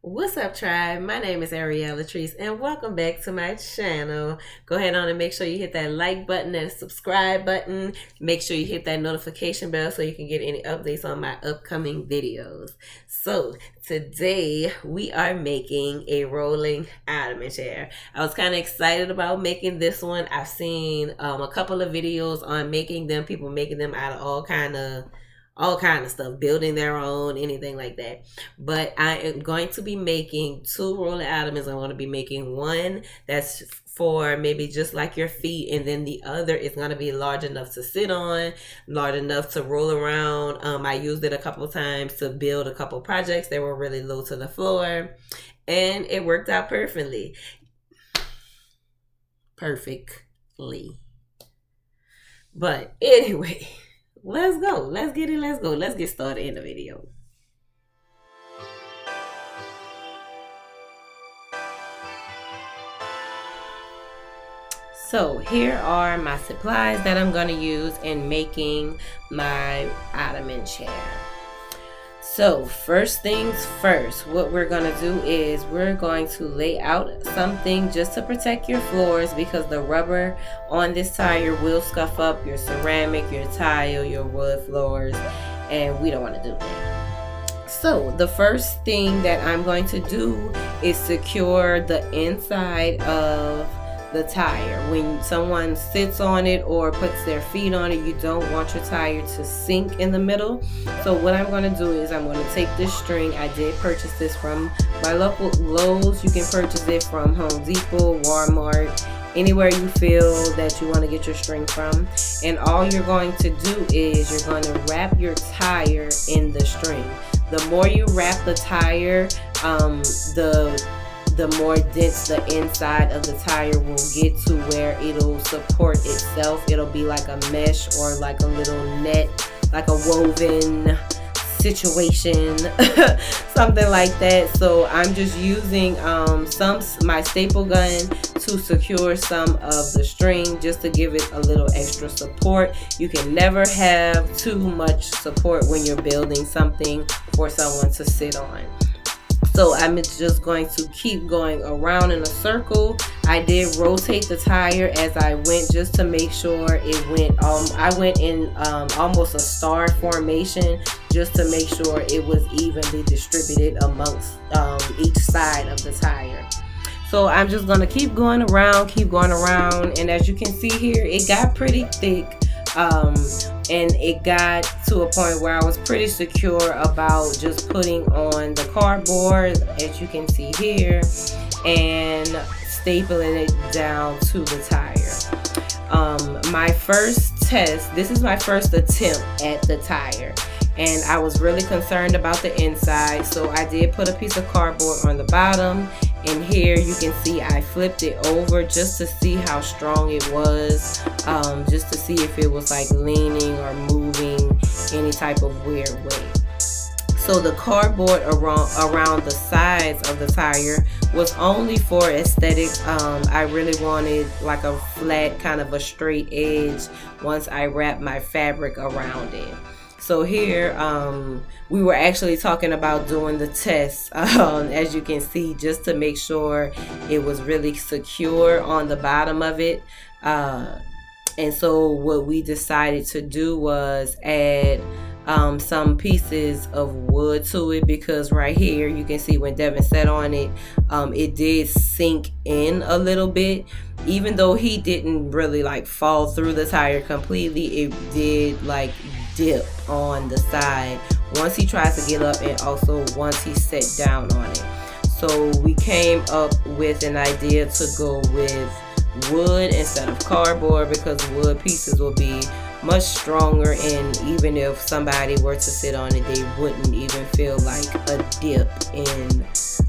What's up, tribe? My name is Ariella Latrice, and welcome back to my channel. Go ahead on and make sure you hit that like button and subscribe button. Make sure you hit that notification bell so you can get any updates on my upcoming videos. So today we are making a rolling Ottoman chair. I was kind of excited about making this one. I've seen a couple of videos on making them, people making them out of all kind of stuff, building their own, anything like that. But I am going to be making two rolling ottomans. I'm going to be making one that's for maybe just like your feet, and then the other is going to be large enough to sit on, large enough to roll around. I used it a couple of times to build a couple projects that were really low to the floor, and it worked out perfectly. But anyway, let's go. Let's get it. Let's go. Let's get started in the video. So here are my supplies that I'm going to use in making my ottoman chair. So first things first, what we're going to do is we're going to lay out something just to protect your floors, because the rubber on this tire will scuff up your ceramic, your tile, your wood floors, and we don't want to do that. So the first thing that I'm going to do is secure the inside of the tire. When someone sits on it or puts their feet on it, you don't want your tire to sink in the middle. So what I'm going to do is I'm going to take this string. I did purchase this from my local Lowe's. You can purchase it from Home Depot, Walmart, anywhere you feel that you want to get your string from. And all you're going to do is you're going to wrap your tire in the string. The more you wrap the tire, the more dense the inside of the tire will get to where it'll support itself. It'll be like a mesh or like a little net, like a woven situation, something like that. So I'm just using my staple gun to secure some of the string, just to give it a little extra support. You can never have too much support when you're building something for someone to sit on. So I'm just going to keep going around in a circle. I did rotate the tire as I went, just to make sure it went, I went in almost a star formation, just to make sure it was evenly distributed amongst each side of the tire. So I'm just going to keep going around, and as you can see here, it got pretty thick. And it got to a point where I was pretty secure about just putting on the cardboard, as you can see here, and stapling it down to the tire. My first test, this is my first attempt at the tire, and I was really concerned about the inside, so I did put a piece of cardboard on the bottom. And here you can see I flipped it over just to see how strong it was, just to see if it was like leaning or moving any type of weird way. So the cardboard around the sides of the tire was only for aesthetics. I really wanted like a flat, kind of a straight edge once I wrapped my fabric around it. So here, we were actually talking about doing the test, as you can see, just to make sure it was really secure on the bottom of it. And so what we decided to do was add some pieces of wood to it, because right here you can see when Devin sat on it, it did sink in a little bit. Even though he didn't really like fall through the tire completely, it did like dip on the side once he tries to get up, and also once he sat down on it. So we came up with an idea to go with wood instead of cardboard, because wood pieces will be much stronger, and even if somebody were to sit on it, they wouldn't even feel like a dip in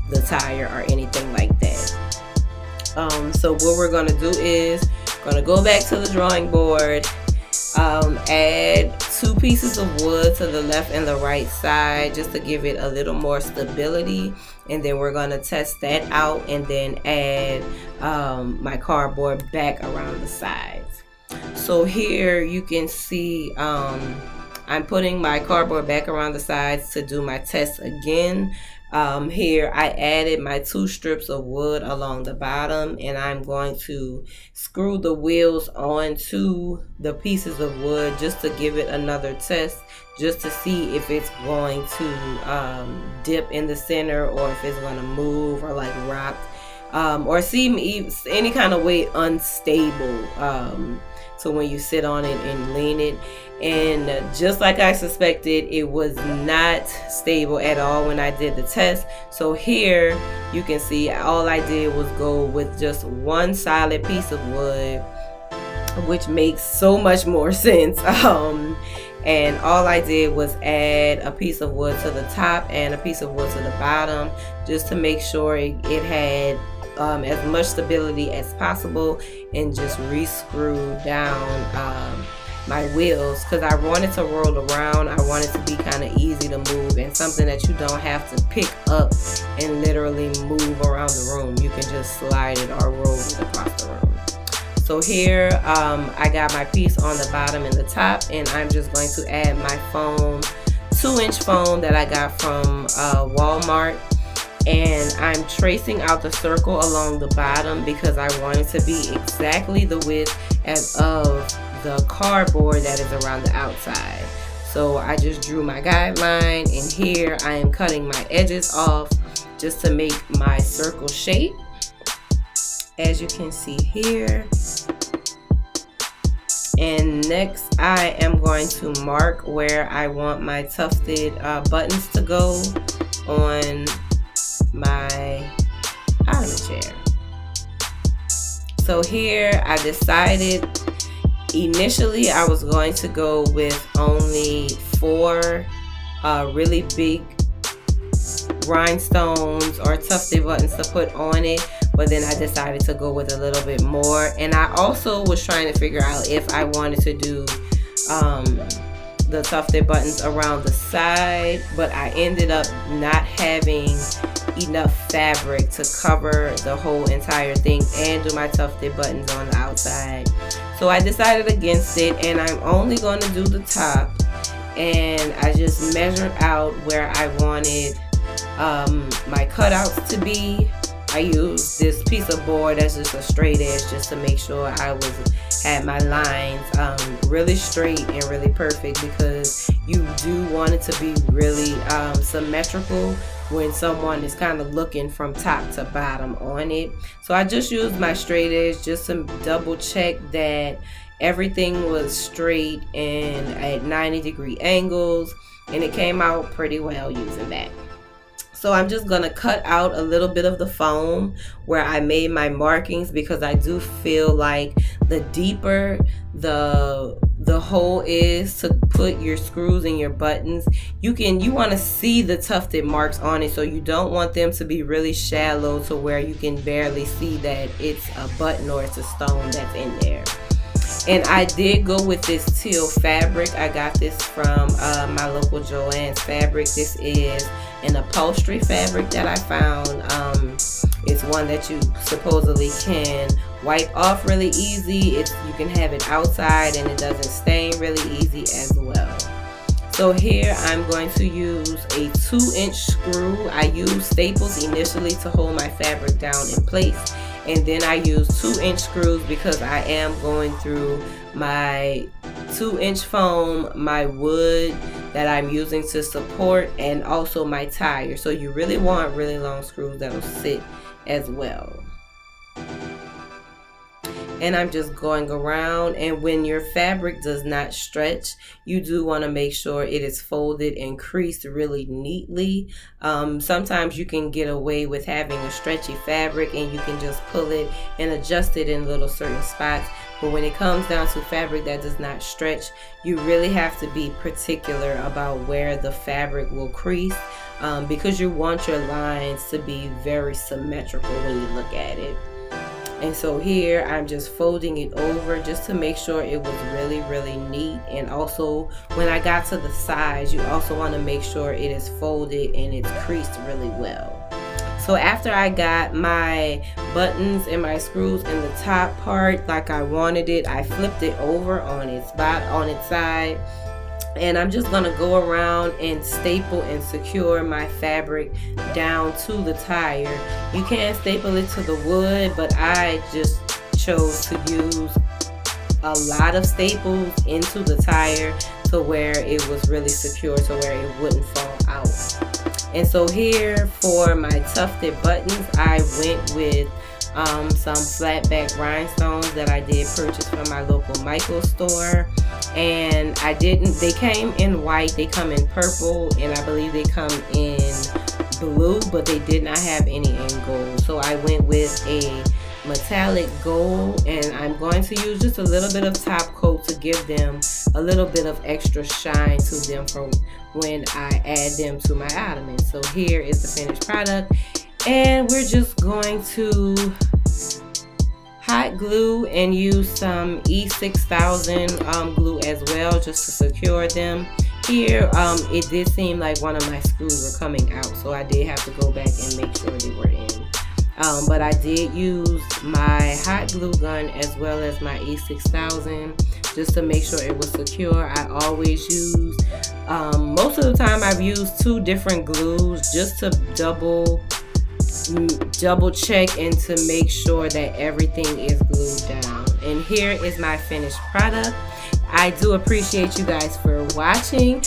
the tire or anything like that. So what we're going to do is going to go back to the drawing board, add two pieces of wood to the left and the right side, just to give it a little more stability, and then we're going to test that out, and then add my cardboard back around the sides. So here you can see I'm putting my cardboard back around the sides to do my test again. Here I added my 2 strips of wood along the bottom, and I'm going to screw the wheels onto the pieces of wood just to give it another test, just to see if it's going to dip in the center, or if it's going to move or like rock, or seem any kind of way unstable. So when you sit on it and lean it, and just like I suspected, it was not stable at all when I did the test. So here you can see all I did was go with just one solid piece of wood, which makes so much more sense. And all I did was add a piece of wood to the top and a piece of wood to the bottom, just to make sure it had as much stability as possible, and just re-screw down my wheels, because I wanted to roll around. I want it to be kind of easy to move, and something that you don't have to pick up and literally move around the room. You can just slide it or roll it across the room. So here I got my piece on the bottom and the top, and I'm just going to add my foam, 2-inch foam that I got from Walmart. And I'm tracing out the circle along the bottom because I want it to be exactly the width as of the cardboard that is around the outside. So I just drew my guideline, and here I am cutting my edges off just to make my circle shape, as you can see here. And next I am going to mark where I want my tufted buttons to go on my Ottoman chair. So here I decided, initially I was going to go with only 4 really big rhinestones or tufted buttons to put on it, but then I decided to go with a little bit more. And I also was trying to figure out if I wanted to do the tufted buttons around the side, but I ended up not having enough fabric to cover the whole entire thing and do my tufted buttons on the outside. So I decided against it, and I'm only going to do the top. And I just measured out where I wanted my cutouts to be. I used this piece of board that's just a straight edge, just to make sure I had my lines really straight and really perfect, because you do want it to be really symmetrical when someone is kind of looking from top to bottom on it. So I just used my straight edge just to double check that everything was straight and at 90-degree angles, and it came out pretty well using that. So I'm just gonna cut out a little bit of the foam where I made my markings, because I do feel like the deeper the hole is to put your screws and your buttons, you want to see the tufted marks on it. So you don't want them to be really shallow to where you can barely see that it's a button or it's a stone that's in there. And I did go with this teal fabric. I got this from my local Joann's Fabric. This is an upholstery fabric that I found. It's one that you supposedly can wipe off really easy. You can have it outside and it doesn't stain really easy as well. So here I'm going to use a 2-inch screw. I used staples initially to hold my fabric down in place, and then I use 2-inch screws because I am going through my 2-inch foam, my wood that I'm using to support, and also my tire. So you really want really long screws that'll sit as well. And I'm just going around, and when your fabric does not stretch, you do want to make sure it is folded and creased really neatly. Sometimes you can get away with having a stretchy fabric and you can just pull it and adjust it in little certain spots. But when it comes down to fabric that does not stretch, you really have to be particular about where the fabric will crease, because you want your lines to be very symmetrical when you look at it. And so here I'm just folding it over just to make sure it was really, really neat. And also when I got to the sides, you also want to make sure it is folded and it's creased really well. So after I got my buttons and my screws in the top part like I wanted it, I flipped it over on its side And I'm just gonna go around and staple and secure my fabric down to the tire. You can staple it to the wood, but I just chose to use a lot of staples into the tire to where it was really secure, to where it wouldn't fall out. And so here for my tufted buttons, I went with some flat back rhinestones that I did purchase from my local Michael store. And they came in white, they come in purple, and I believe they come in blue, but they did not have any in gold. So I went with a metallic gold, and I'm going to use just a little bit of top coat to give them a little bit of extra shine to them for when I add them to my Ottoman. So here is the finished product, and we're just going to hot glue and use some E6000 glue as well, just to secure them. Here it did seem like one of my screws were coming out, so I did have to go back and make sure they were in. But I did use my hot glue gun as well as my E6000 just to make sure it was secure. I always use, most of the time I've used 2 different glues just to double check and to make sure that everything is glued down. And here is my finished product. I do appreciate you guys for watching.